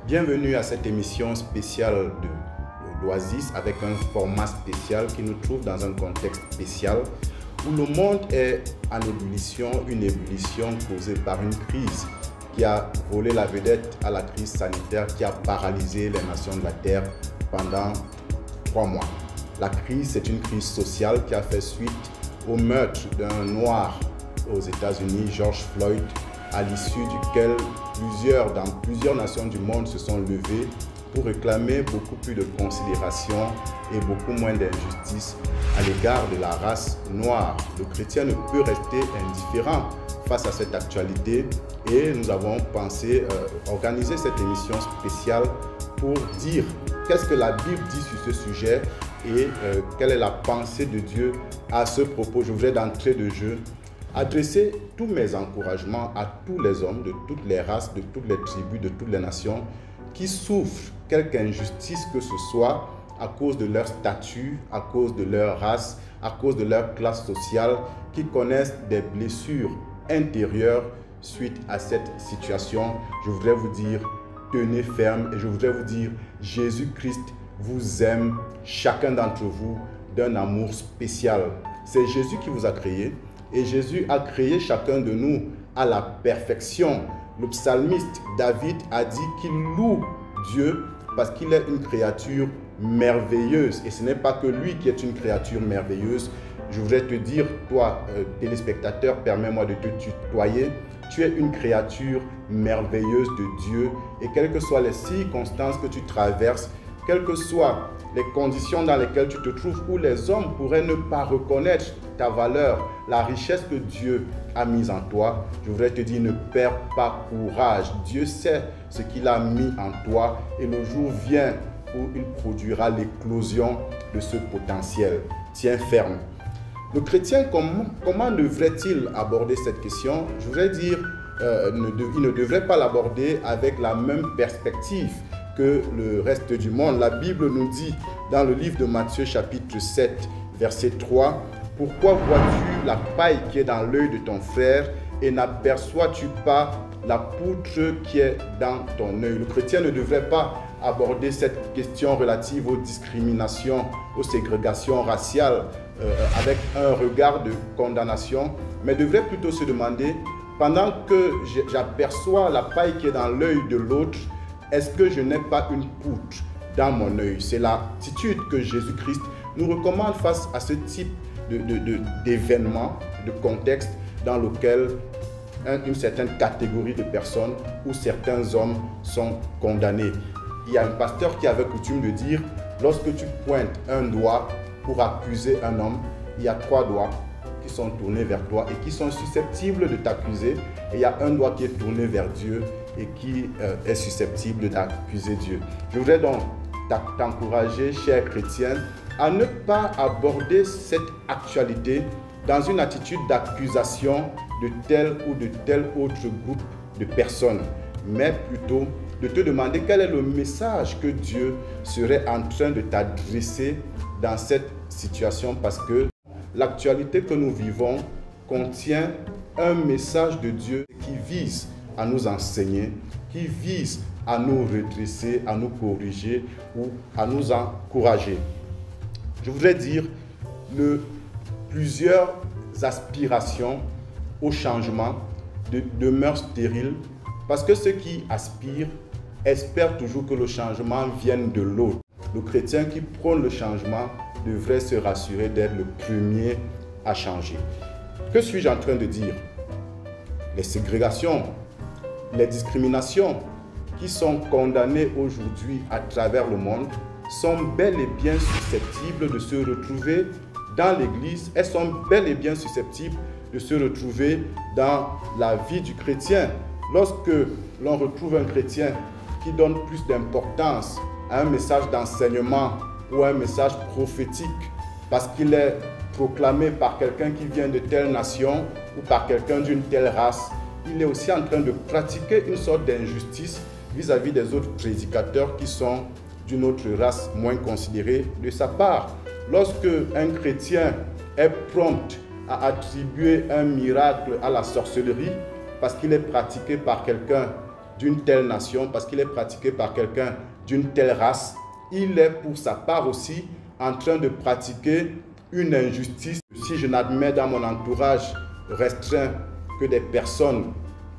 Bienvenue à cette émission spéciale de l'Oasis avec un format spécial qui nous trouve dans un contexte spécial où le monde est en ébullition, une ébullition causée par une crise qui a volé la vedette à la crise sanitaire qui a paralysé les nations de la Terre pendant 3 mois. La crise, c'est une crise sociale qui a fait suite au meurtre d'un noir aux États-Unis, George Floyd, à l'issue duquel dans plusieurs nations du monde se sont levées pour réclamer beaucoup plus de considération et beaucoup moins d'injustice à l'égard de la race noire. Le chrétien ne peut rester indifférent face à cette actualité et nous avons pensé organiser cette émission spéciale pour dire qu'est-ce que la Bible dit sur ce sujet et quelle est la pensée de Dieu à ce propos. Je voudrais d'entrée de jeu adresser tous mes encouragements à tous les hommes de toutes les races, de toutes les tribus, de toutes les nations qui souffrent quelque injustice que ce soit à cause de leur statut, à cause de leur race, à cause de leur classe sociale, qui connaissent des blessures intérieures suite à cette situation. Je voudrais vous dire, tenez ferme et je voudrais vous dire, Jésus-Christ vous aime, chacun d'entre vous, d'un amour spécial. C'est Jésus qui vous a créé. Et Jésus a créé chacun de nous à la perfection. Le psalmiste David a dit qu'il loue Dieu parce qu'il est une créature merveilleuse. Et ce n'est pas que lui qui est une créature merveilleuse. Je voudrais te dire, toi, téléspectateur, permets-moi de te tutoyer. Tu es une créature merveilleuse de Dieu. Et quelles que soient les circonstances que tu traverses, quelles que soient les conditions dans lesquelles tu te trouves, où les hommes pourraient ne pas reconnaître ta valeur, la richesse que Dieu a mise en toi, je voudrais te dire, ne perds pas courage. Dieu sait ce qu'il a mis en toi et le jour vient où il produira l'éclosion de ce potentiel. Tiens ferme. Le chrétien, comment devrait-il aborder cette question? Je voudrais dire, il ne devrait pas l'aborder avec la même perspective que le reste du monde. La Bible nous dit dans le livre de Matthieu chapitre 7, verset 3, « Pourquoi vois-tu la paille qui est dans l'œil de ton frère et n'aperçois-tu pas la poutre qui est dans ton œil ?» Le chrétien ne devrait pas aborder cette question relative aux discriminations, aux ségrégations raciales avec un regard de condamnation, mais devrait plutôt se demander, pendant que j'aperçois la paille qui est dans l'œil de l'autre, est-ce que je n'ai pas une poutre dans mon œil? C'est l'attitude que Jésus-Christ nous recommande face à ce type d'événement, de contexte dans lequel une certaine catégorie de personnes ou certains hommes sont condamnés. Il y a un pasteur qui avait coutume de dire, lorsque tu pointes un doigt pour accuser un homme, il y a 3 doigts qui sont tournés vers toi et qui sont susceptibles de t'accuser. Et il y a un doigt qui est tourné vers Dieu et qui est susceptible d'accuser Dieu. Je voudrais donc t'encourager, cher chrétien, à ne pas aborder cette actualité dans une attitude d'accusation de tel ou de tel autre groupe de personnes, mais plutôt de te demander quel est le message que Dieu serait en train de t'adresser dans cette situation, parce que l'actualité que nous vivons contient un message de Dieu qui vise à nous enseigner, qui vise à nous redresser, à nous corriger ou à nous encourager. Je voudrais dire plusieurs aspirations au changement demeurent stériles parce que ceux qui aspirent espèrent toujours que le changement vienne de l'autre. Le chrétien qui prône le changement devrait se rassurer d'être le premier à changer. Que suis-je en train de dire? Les ségrégations, les discriminations qui sont condamnées aujourd'hui à travers le monde sont bel et bien susceptibles de se retrouver dans l'Église. Elles sont bel et bien susceptibles de se retrouver dans la vie du chrétien. Lorsque l'on retrouve un chrétien qui donne plus d'importance à un message d'enseignement ou un message prophétique parce qu'il est proclamé par quelqu'un qui vient de telle nation ou par quelqu'un d'une telle race, il est aussi en train de pratiquer une sorte d'injustice vis-à-vis des autres prédicateurs qui sont d'une autre race moins considérée de sa part. Lorsque un chrétien est prompt à attribuer un miracle à la sorcellerie parce qu'il est pratiqué par quelqu'un d'une telle nation, parce qu'il est pratiqué par quelqu'un d'une telle race, il est pour sa part aussi en train de pratiquer une injustice. Si je n'admets dans mon entourage restreint que des personnes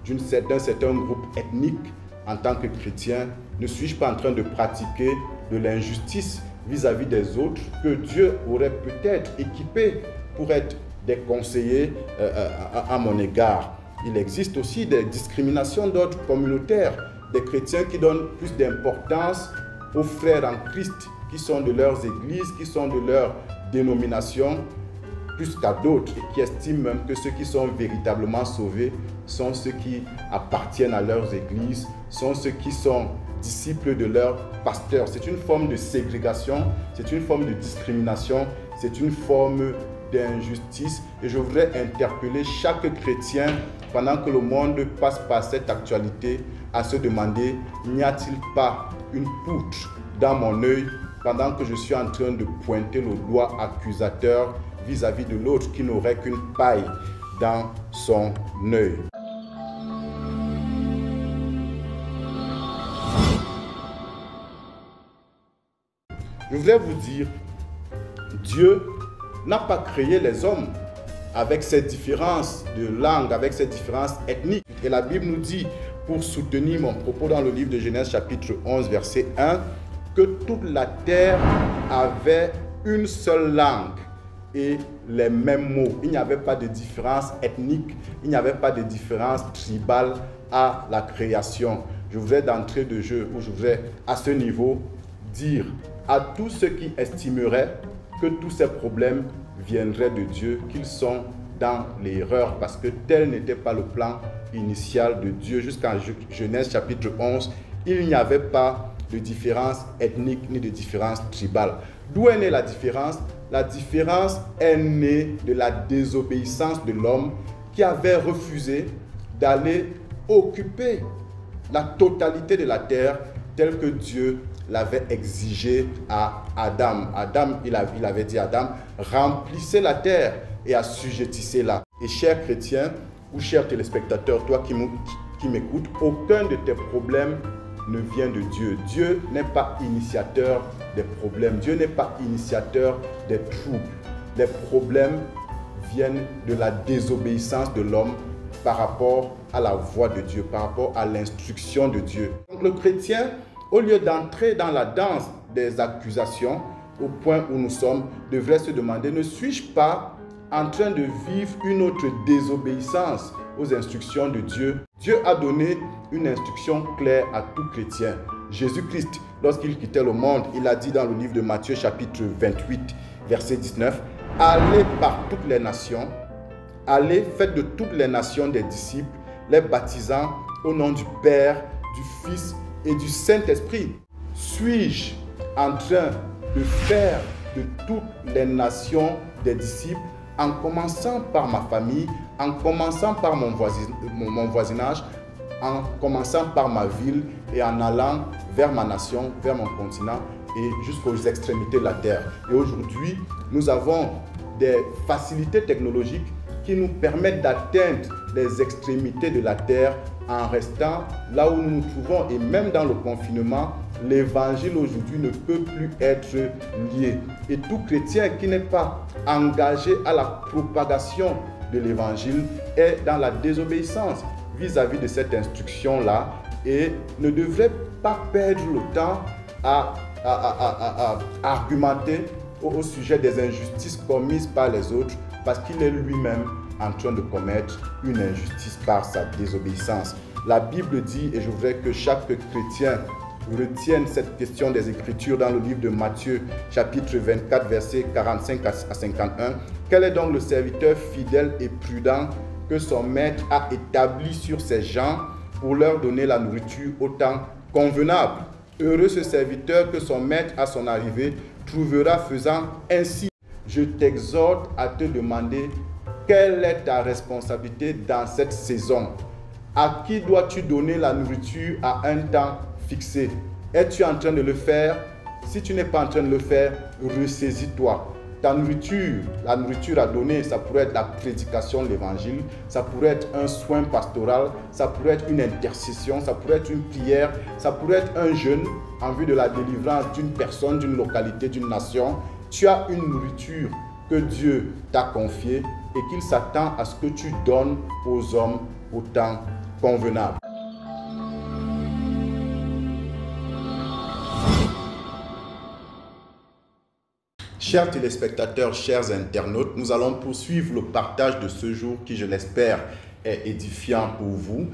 d'un certain groupe ethnique, en tant que chrétien, ne suis-je pas en train de pratiquer de l'injustice vis-à-vis des autres que Dieu aurait peut-être équipés pour être des conseillers à mon égard? Il existe aussi des discriminations d'ordre communautaire, des chrétiens qui donnent plus d'importance aux frères en Christ, qui sont de leurs églises, qui sont de leur dénomination, plus qu'à d'autres, et qui estiment même que ceux qui sont véritablement sauvés sont ceux qui appartiennent à leurs églises, sont ceux qui sont disciples de leurs pasteurs. C'est une forme de ségrégation, c'est une forme de discrimination, c'est une forme d'injustice. Et je voudrais interpeller chaque chrétien, pendant que le monde passe par cette actualité, à se demander, n'y a-t-il pas une poutre dans mon œil pendant que je suis en train de pointer le doigt accusateur vis-à-vis de l'autre qui n'aurait qu'une paille dans son œil? Je voudrais vous dire, Dieu n'a pas créé les hommes avec ces différences de langue, avec ces différences ethniques. Et la Bible nous dit, pour soutenir mon propos dans le livre de Genèse chapitre 11, verset 1, que toute la terre avait une seule langue et les mêmes mots. Il n'y avait pas de différence ethnique, il n'y avait pas de différence tribale à la création. Je voudrais d'entrée de jeu, ou je voudrais à ce niveau dire à tous ceux qui estimeraient que tous ces problèmes viendraient de Dieu, qu'ils sont dans l'erreur, parce que tel n'était pas le plan initial de Dieu. Jusqu'en Genèse chapitre 11, il n'y avait pas de différence ethnique ni de différence tribale. D'où est née la différence? La différence est née de la désobéissance de l'homme qui avait refusé d'aller occuper la totalité de la terre telle que Dieu l'avait exigé à Adam. Adam, il avait dit à Adam, remplissez la terre et assujettissez-la. Et chers chrétiens ou chers téléspectateurs, toi qui m'écoutes, aucun de tes problèmes ne vient de Dieu. Dieu n'est pas initiateur des problèmes. Dieu n'est pas initiateur des troubles. Les problèmes viennent de la désobéissance de l'homme par rapport à la voix de Dieu, par rapport à l'instruction de Dieu. Donc le chrétien, au lieu d'entrer dans la danse des accusations, au point où nous sommes, devrait se demander, ne suis-je pas en train de vivre une autre désobéissance aux instructions de Dieu? Dieu a donné une instruction claire à tout chrétien. Jésus-Christ, lorsqu'il quittait le monde, il a dit dans le livre de Matthieu chapitre 28, verset 19, « Allez par toutes les nations, allez, faites de toutes les nations des disciples, les baptisant au nom du Père, du Fils et du Saint-Esprit. » Suis-je en train de faire de toutes les nations des disciples, en commençant par ma famille, en commençant par mon voisinage, en commençant par ma ville et en allant vers ma nation, vers mon continent et jusqu'aux extrémités de la terre. Et aujourd'hui, nous avons des facilités technologiques qui nous permettent d'atteindre les extrémités de la terre en restant là où nous nous trouvons. Et même dans le confinement, l'évangile aujourd'hui ne peut plus être lié. Et tout chrétien qui n'est pas engagé à la propagation de l'évangile est dans la désobéissance vis-à-vis de cette instruction-là et ne devrait pas perdre le temps à argumenter au sujet des injustices commises par les autres parce qu'il est lui-même en train de commettre une injustice par sa désobéissance. La Bible dit, et je voudrais que chaque chrétien retienne cette question des Écritures dans le livre de Matthieu, chapitre 24, versets 45 à 51. Quel est donc le serviteur fidèle et prudent que son maître a établi sur ses gens pour leur donner la nourriture au temps convenable? Heureux ce serviteur que son maître à son arrivée trouvera faisant ainsi. Je t'exhorte à te demander quelle est ta responsabilité dans cette saison. À qui dois-tu donner la nourriture à un temps fixé? Es-tu en train de le faire? Si tu n'es pas en train de le faire, ressaisis-toi. ta nourriture, la nourriture à donner, ça pourrait être la prédication de l'évangile, ça pourrait être un soin pastoral, ça pourrait être une intercession, ça pourrait être une prière, ça pourrait être un jeûne en vue de la délivrance d'une personne, d'une localité, d'une nation. Tu as une nourriture que Dieu t'a confiée et qu'il s'attend à ce que tu donnes aux hommes au temps convenable. Chers téléspectateurs, chers internautes, nous allons poursuivre le partage de ce jour qui, je l'espère, est édifiant pour vous.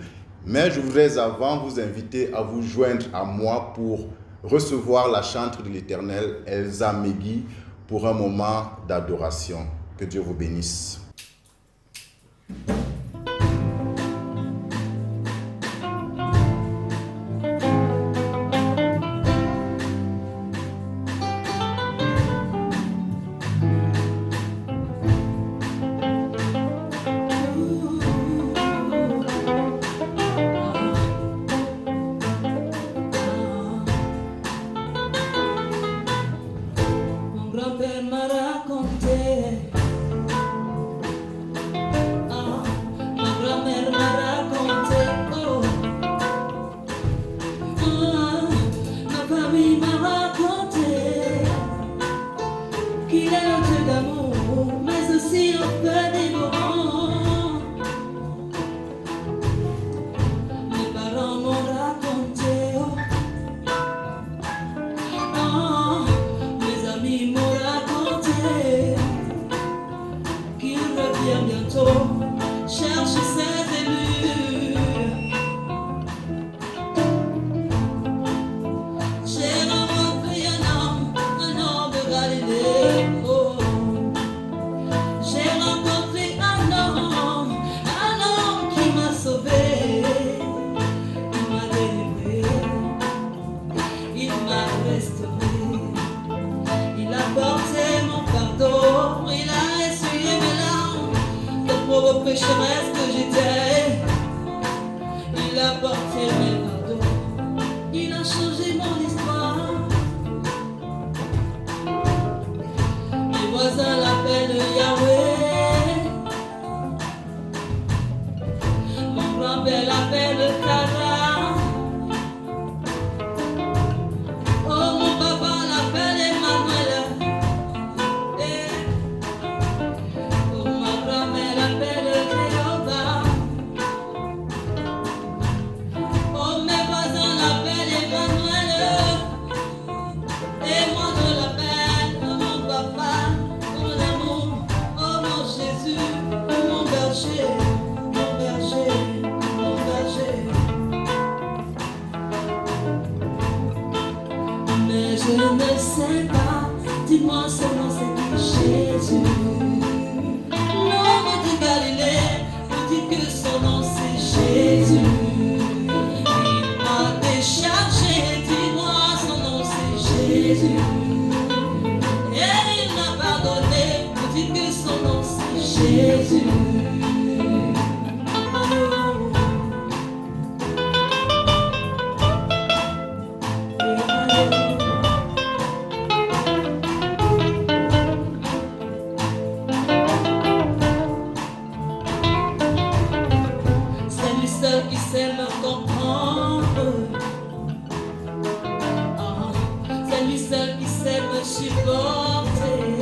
Mais je voudrais avant vous inviter à vous joindre à moi pour recevoir la chantre de l'Éternel, Elsa Megui, pour un moment d'adoration. Que Dieu vous bénisse. Pécheresse que j'étais, il a porté mes fardeaux, il a changé mon histoire. Mes voisins l'appellent Yahweh, mon grand-père l'appelle Kara, oh mon papa l'appelle Emmanuel, oh ma grand-mère l'appelle je ne sais pas, dis-moi seulement c'est qui Jésus. L'homme de Galilée, vous dites que son nom c'est Jésus. Il m'a déchargé, dis-moi son nom c'est Jésus. Et il m'a pardonné, vous dites que son nom c'est Jésus. Qui sait me comprendre, c'est lui seul qui sait me supporter,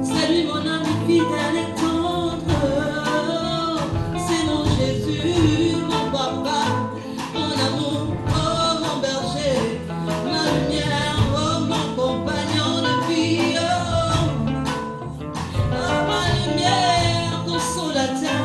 c'est lui mon ami fidèle et tendre, c'est mon Jésus, mon papa, mon amour, oh mon berger, ma lumière, oh mon compagnon de vie, oh ma lumière, consolateur.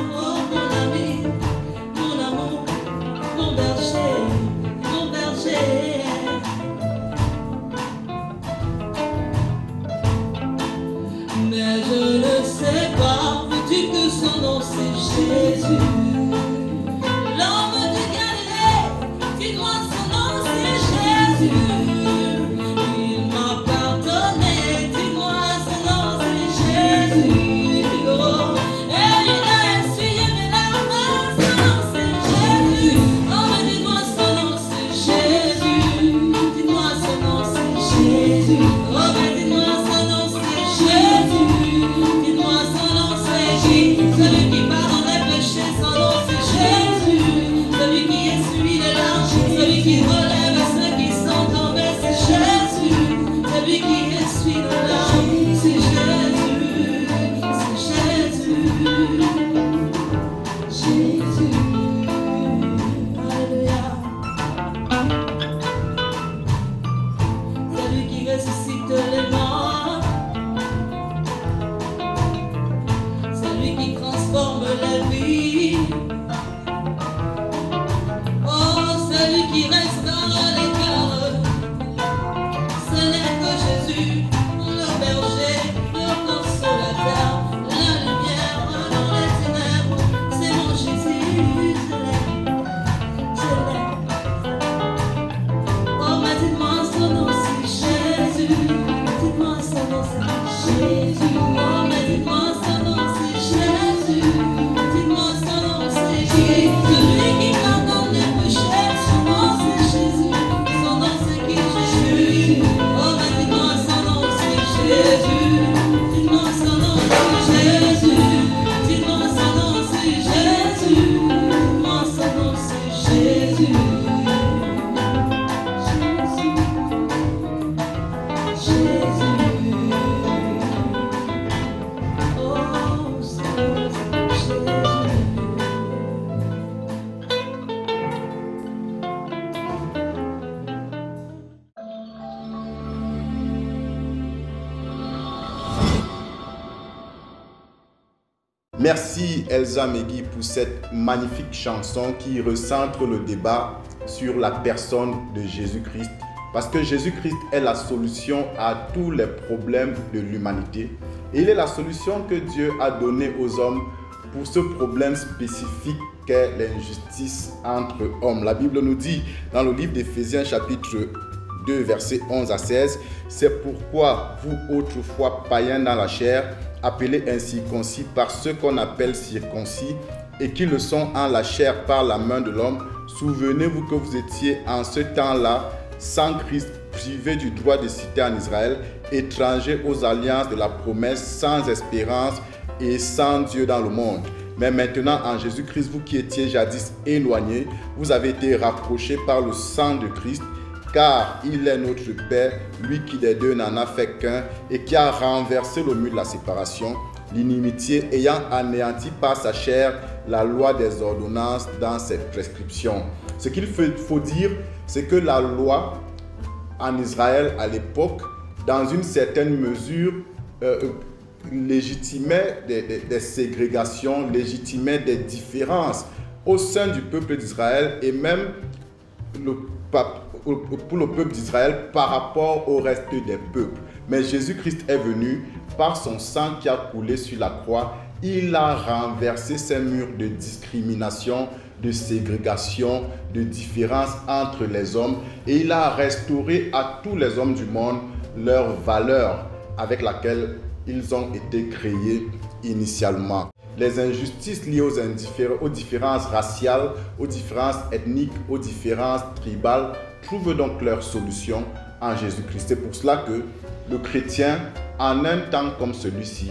c'est Jésus. Oh, mais dis-moi son nom, c'est Jésus. Dis-moi son nom, c'est Jésus. Celui qui pardonne les péchés, son nom, c'est Jésus. Son nom, c'est qui Jésus. Oh, mais dis-moi son nom, c'est Jésus. Dis-moi son nom, c'est Jésus. Dis-moi son nom, c'est Jésus. Dis-moi son nom, c'est Jésus. Merci Elsa Megui pour cette magnifique chanson qui recentre le débat sur la personne de Jésus-Christ. Parce que Jésus-Christ est la solution à tous les problèmes de l'humanité. Et il est la solution que Dieu a donnée aux hommes pour ce problème spécifique qu'est l'injustice entre hommes. La Bible nous dit dans le livre d'Éphésiens chapitre 2 versets 11 à 16, « C'est pourquoi vous autrefois païens dans la chair, appelés incirconcis par ceux qu'on appelle circoncis et qui le sont en la chair par la main de l'homme, souvenez-vous que vous étiez en ce temps-là sans Christ, privés du droit de cité en Israël, étrangers aux alliances de la promesse, sans espérance et sans Dieu dans le monde. Mais maintenant, en Jésus-Christ, vous qui étiez jadis éloignés, vous avez été rapprochés par le sang de Christ, car il est notre Père, lui qui des deux n'en a fait qu'un et qui a renversé le mur de la séparation, l'inimitié ayant anéanti par sa chair la loi des ordonnances dans cette prescription. Ce qu'il faut dire, c'est que la loi en Israël à l'époque, dans une certaine mesure, légitimait des ségrégations, légitimait des différences au sein du peuple d'Israël et même pour le peuple d'Israël par rapport au reste des peuples. Mais Jésus-Christ est venu par son sang qui a coulé sur la croix. Il a renversé ces murs de discrimination, de ségrégation, de différence entre les hommes et il a restauré à tous les hommes du monde leur valeur avec laquelle ils ont été créés initialement. Les injustices liées aux différences raciales, aux différences ethniques, aux différences tribales trouvent donc leur solution en Jésus-Christ. C'est pour cela que le chrétien, en un temps comme celui-ci,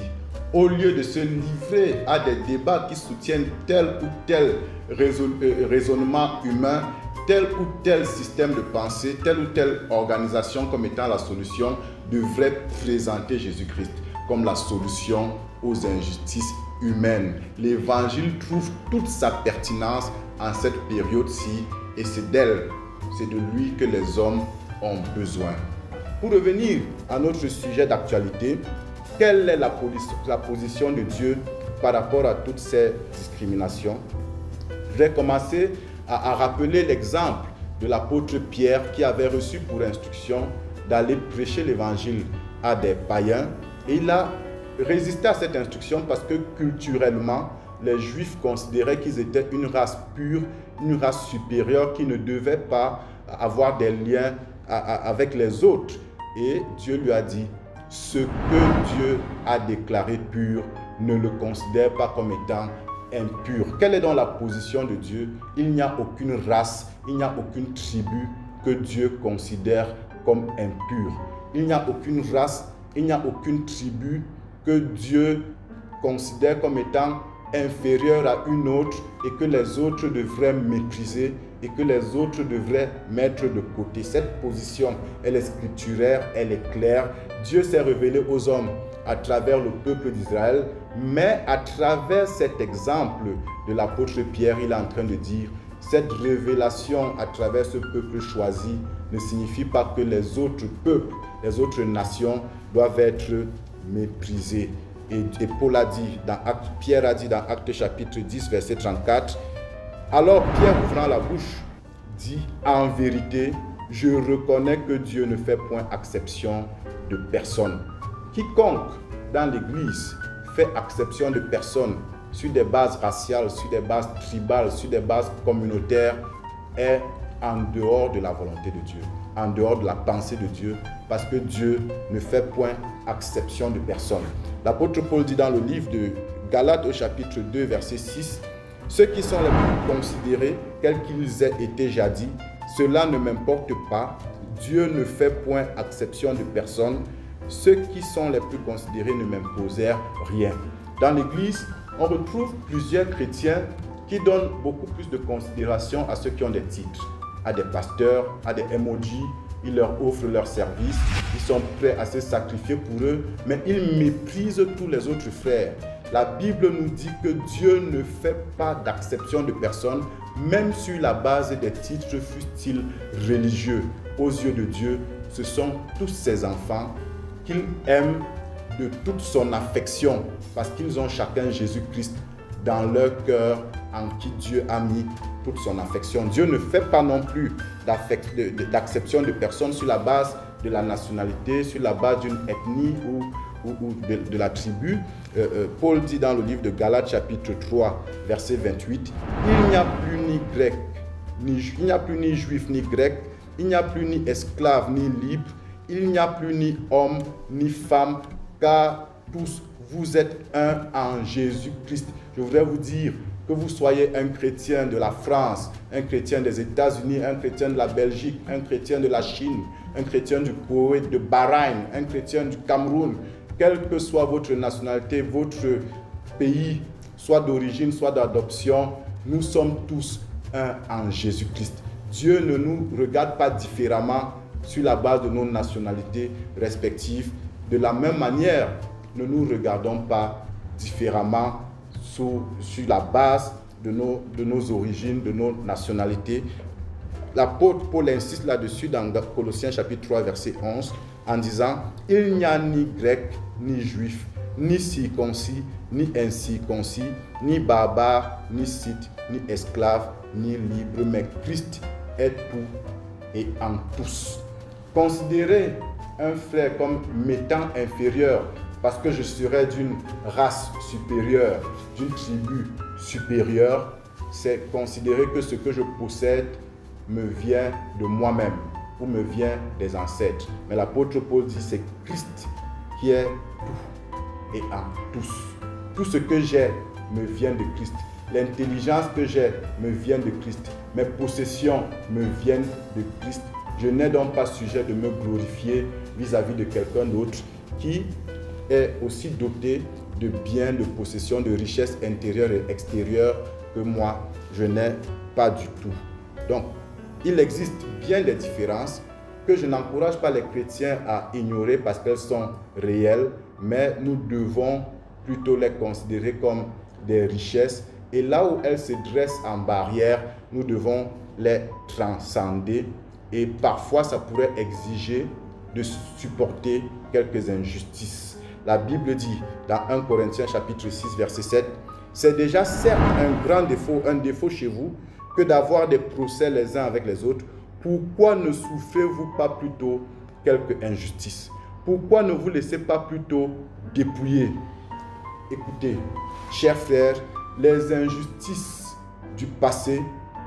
au lieu de se livrer à des débats qui soutiennent tel ou tel raisonnement humain, tel ou tel système de pensée, telle ou telle organisation comme étant la solution, devrait présenter Jésus-Christ comme la solution aux injustices humaines. L'évangile trouve toute sa pertinence en cette période-ci et c'est d'elle, c'est de lui que les hommes ont besoin. Pour revenir à notre sujet d'actualité, quelle est la position de Dieu par rapport à toutes ces discriminations? Je vais commencer à rappeler l'exemple de l'apôtre Pierre qui avait reçu pour instruction d'aller prêcher l'évangile à des païens. Et il a résisté à cette instruction parce que culturellement, les Juifs considéraient qu'ils étaient une race pure, une race supérieure qui ne devait pas avoir des liens avec les autres. Et Dieu lui a dit, ce que Dieu a déclaré pur, ne le considère pas comme étant impur. Quelle est donc la position de Dieu? Il n'y a aucune race, il n'y a aucune tribu que Dieu considère comme impure. Il n'y a aucune race, il n'y a aucune tribu que Dieu considère comme étant inférieure à une autre et que les autres devraient mépriser et que les autres devraient mettre de côté. Cette position, elle est scripturaire, elle est claire. Dieu s'est révélé aux hommes à travers le peuple d'Israël, mais à travers cet exemple de l'apôtre Pierre, il est en train de dire, cette révélation à travers ce peuple choisi ne signifie pas que les autres peuples, les autres nations doivent être méprisées. Et Paul a dit, Pierre a dit dans Actes chapitre 10, verset 34, alors Pierre, ouvrant la bouche, dit, en vérité, je reconnais que Dieu ne fait point exception de personne. Quiconque dans l'Église fait exception de personnes sur des bases raciales, sur des bases tribales, sur des bases communautaires, est en dehors de la volonté de Dieu, en dehors de la pensée de Dieu, parce que Dieu ne fait point exception de personne. L'apôtre Paul dit dans le livre de Galates au chapitre 2, verset 6, « Ceux qui sont les plus considérés, quels qu'ils aient été jadis, cela ne m'importe pas. Dieu ne fait point exception de personne. Ceux qui sont les plus considérés ne m'imposèrent rien. » Dans l'Église, on retrouve plusieurs chrétiens qui donnent beaucoup plus de considération à ceux qui ont des titres, à des pasteurs, à des MOG. Ils leur offrent leur service, ils sont prêts à se sacrifier pour eux, mais ils méprisent tous les autres frères. La Bible nous dit que Dieu ne fait pas d'acception de personne, même sur la base des titres, fussent-ils religieux. Aux yeux de Dieu, ce sont tous ses enfants qu'il aime de toute son affection, parce qu'ils ont chacun Jésus-Christ dans leur cœur, en qui Dieu a mis toute son affection. Dieu ne fait pas non plus d'acception de personnes sur la base de la nationalité, sur la base d'une ethnie ou de la tribu. Paul dit dans le livre de Galates chapitre 3, verset 28, « Il n'y a plus ni grec, il n'y a plus ni juif ni grec, il n'y a plus ni esclave ni libre, il n'y a plus ni homme ni femme, car tous vous êtes un en Jésus-Christ. » Je voudrais vous dire que vous soyez un chrétien de la France, un chrétien des États-Unis, un chrétien de la Belgique, un chrétien de la Chine, un chrétien du Koweït, de Bahreïn, un chrétien du Cameroun, quelle que soit votre nationalité, votre pays, soit d'origine, soit d'adoption, nous sommes tous un en Jésus-Christ. Dieu ne nous regarde pas différemment sur la base de nos nationalités respectives. De la même manière, ne nous regardons pas différemment sur la base de nos origines, de nos nationalités. L'apôtre Paul insiste là-dessus dans Colossiens chapitre 3, verset 11, en disant « Il n'y a ni grec, ni juif, ni circoncis, ni incirconcis, ni barbare, ni scythe, ni esclave, ni libre, mais Christ est tout et en tous. » Considérer un frère comme m'étant inférieur parce que je serais d'une race supérieure, d'une tribu supérieure, c'est considérer que ce que je possède me vient de moi-même ou me vient des ancêtres. Mais l'apôtre Paul dit c'est Christ qui est tout et en tous. Tout ce que j'ai me vient de Christ. L'intelligence que j'ai me vient de Christ. Mes possessions me viennent de Christ. Je n'ai donc pas sujet de me glorifier vis-à-vis de quelqu'un d'autre qui est aussi doté de biens, de possessions, de richesses intérieures et extérieures que moi, je n'ai pas du tout. Donc, il existe bien des différences que je n'encourage pas les chrétiens à ignorer parce qu'elles sont réelles, mais nous devons plutôt les considérer comme des richesses. Et là où elles se dressent en barrière, nous devons les transcender. Et parfois, ça pourrait exiger de supporter quelques injustices. La Bible dit dans 1 Corinthiens chapitre 6, verset 7, « C'est déjà certes un défaut chez vous, que d'avoir des procès les uns avec les autres. Pourquoi ne souffrez-vous pas plutôt quelques injustices? Pourquoi ne vous laissez pas plutôt dépouiller? » Écoutez, chers frères, les injustices du passé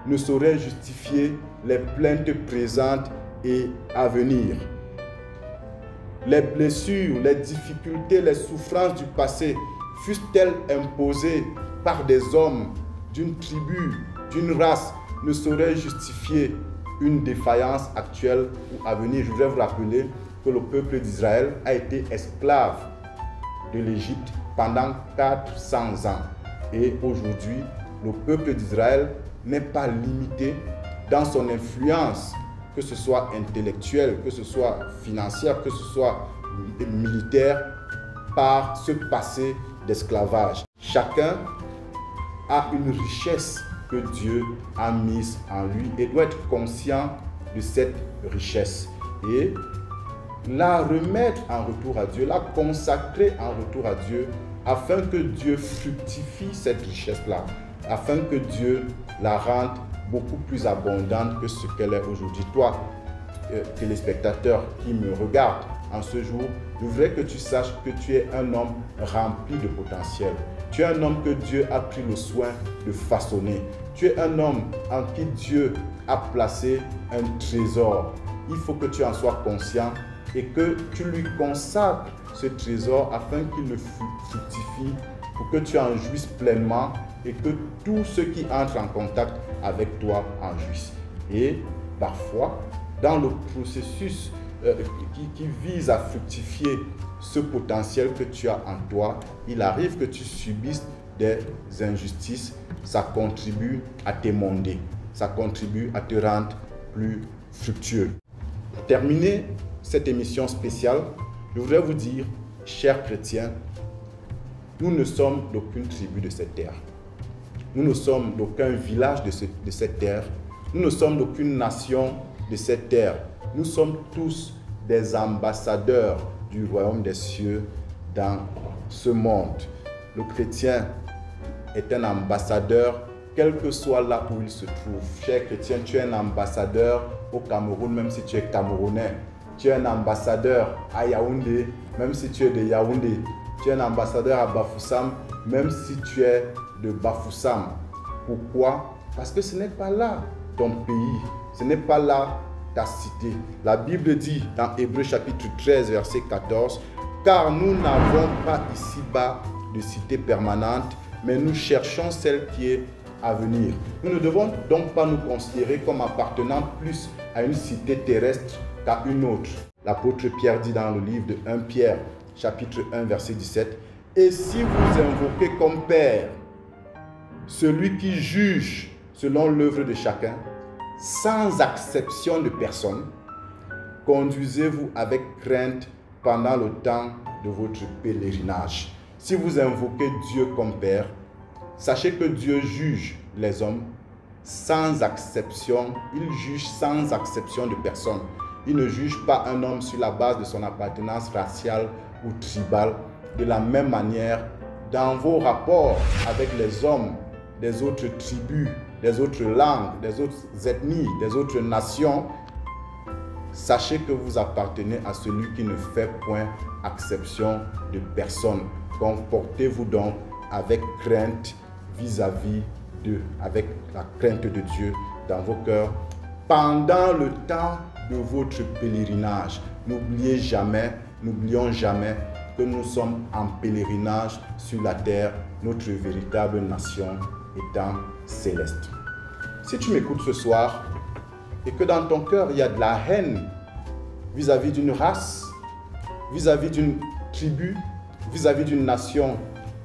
ne sauraient justifier les plaintes présentes et à venir. Les blessures, les difficultés, les souffrances du passé, fussent-elles imposées par des hommes d'une tribu, d'une race, ne sauraient justifier une défaillance actuelle ou à venir. Je voudrais vous rappeler que le peuple d'Israël a été esclave de l'Égypte pendant 400 ans. Et aujourd'hui, le peuple d'Israël n'est pas limité dans son influence, que ce soit intellectuelle, que ce soit financière, que ce soit militaire, par ce passé d'esclavage. Chacun a une richesse que Dieu a mise en lui et doit être conscient de cette richesse et la remettre en retour à Dieu, la consacrer en retour à Dieu afin que Dieu fructifie cette richesse-là, afin que Dieu la rende beaucoup plus abondante que ce qu'elle est aujourd'hui. Toi, téléspectateur qui me regarde en ce jour, je voudrais que tu saches que tu es un homme rempli de potentiel. Tu es un homme que Dieu a pris le soin de façonner. Tu es un homme en qui Dieu a placé un trésor. Il faut que tu en sois conscient et que tu lui consacres ce trésor afin qu'il le fructifie, pour que tu en jouisses pleinement et que tous ceux qui entrent en contact avec toi en jouissent. Et parfois, dans le processus qui vise à fructifier ce potentiel que tu as en toi, il arrive que tu subisses des injustices. Ça contribue à t'émonder, ça contribue à te rendre plus fructueux. Pour terminer cette émission spéciale, je voudrais vous dire, chers chrétiens, nous ne sommes d'aucune tribu de cette terre. Nous ne sommes d'aucun village de cette terre. Nous ne sommes d'aucune nation de cette terre. Nous sommes tous des ambassadeurs du royaume des cieux dans ce monde. Le chrétien est un ambassadeur, quel que soit là où il se trouve. Cher chrétien, tu es un ambassadeur au Cameroun, même si tu es camerounais. Tu es un ambassadeur à Yaoundé, même si tu es de Yaoundé. Tu es un ambassadeur à Bafoussam, même si tu es de Bafoussam. Pourquoi? Parce que ce n'est pas là ton pays, ce n'est pas là ta cité. La Bible dit dans Hébreux chapitre 13, verset 14, « Car nous n'avons pas ici-bas de cité permanente, mais nous cherchons celle qui est à venir. » Nous ne devons donc pas nous considérer comme appartenant plus à une cité terrestre qu'à une autre. L'apôtre Pierre dit dans le livre de 1 Pierre, chapitre 1, verset 17, « Et si vous invoquez comme Père celui qui juge selon l'œuvre de chacun, sans acception de personne, conduisez-vous avec crainte pendant le temps de votre pèlerinage. » Si vous invoquez Dieu comme Père, sachez que Dieu juge les hommes sans exception. Il juge sans exception de personne. Il ne juge pas un homme sur la base de son appartenance raciale ou tribale. De la même manière, dans vos rapports avec les hommes des autres tribus, des autres langues, des autres ethnies, des autres nations, sachez que vous appartenez à celui qui ne fait point exception de personne. Comportez-vous donc avec crainte vis-à-vis d'eux, avec la crainte de Dieu dans vos cœurs pendant le temps de votre pèlerinage. N'oublions jamais que nous sommes en pèlerinage sur la terre, notre véritable nation étant céleste. Si tu m'écoutes ce soir et que dans ton cœur il y a de la haine vis-à-vis d'une race, vis-à-vis d'une tribu, vis-à-vis d'une nation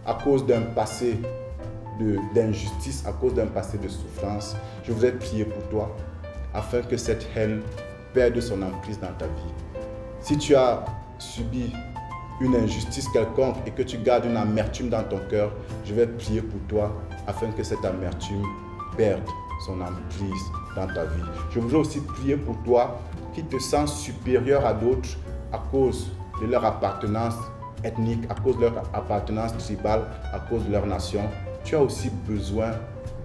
à cause d'un passé d'injustice, à cause d'un passé de souffrance, je voudrais prier pour toi afin que cette haine perde son emprise dans ta vie. Si tu as subi une injustice quelconque et que tu gardes une amertume dans ton cœur, je vais prier pour toi afin que cette amertume perde son emprise dans ta vie. Je voudrais aussi prier pour toi qui te sens supérieur à d'autres à cause de leur appartenance ethnique, à cause de leur appartenance tribale, à cause de leur nation. Tu as aussi besoin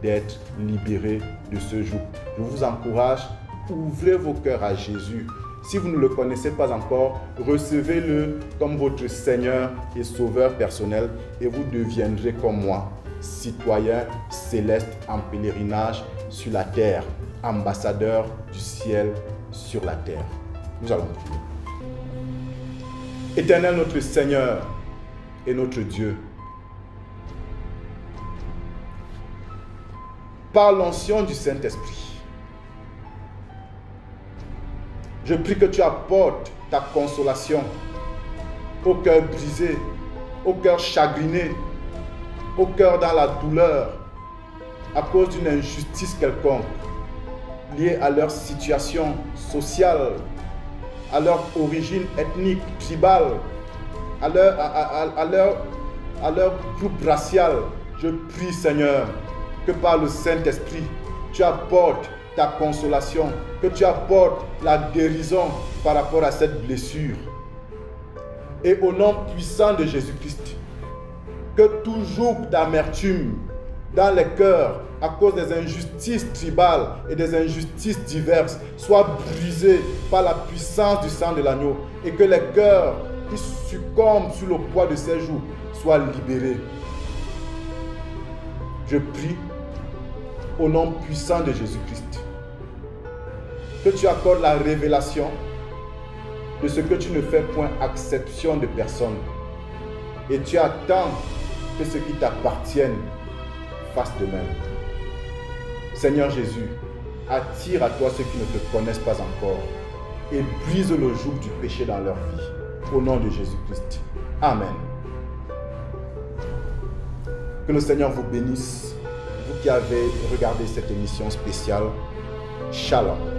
d'être libéré de ce joug. Je vous encourage, ouvrez vos cœurs à Jésus. Si vous ne le connaissez pas encore, recevez-le comme votre Seigneur et Sauveur personnel et vous deviendrez comme moi, citoyen céleste en pèlerinage sur la terre, ambassadeur du ciel sur la terre. Nous allons prier. Éternel notre Seigneur et notre Dieu, par l'onction du Saint-Esprit, je prie que tu apportes ta consolation au cœur brisé, au cœur chagriné, au cœur dans la douleur, à cause d'une injustice quelconque, liée à leur situation sociale, à leur origine ethnique, tribale, à leur groupe racial. Je prie, Seigneur, que par le Saint-Esprit, tu apportes ta consolation, que tu apportes la guérison par rapport à cette blessure. Et au nom puissant de Jésus-Christ, que tout joug d'amertume dans les cœurs à cause des injustices tribales et des injustices diverses soit brisé par la puissance du sang de l'agneau et que les cœurs qui succombent sous le poids de ces jougs soient libérés. Je prie au nom puissant de Jésus-Christ. Que tu accordes la révélation de ce que tu ne fais point exception de personne. Et tu attends que ceux qui t'appartiennent fassent de même. Seigneur Jésus, attire à toi ceux qui ne te connaissent pas encore et brise le joug du péché dans leur vie. Au nom de Jésus-Christ. Amen. Que le Seigneur vous bénisse, vous qui avez regardé cette émission spéciale. Shalom.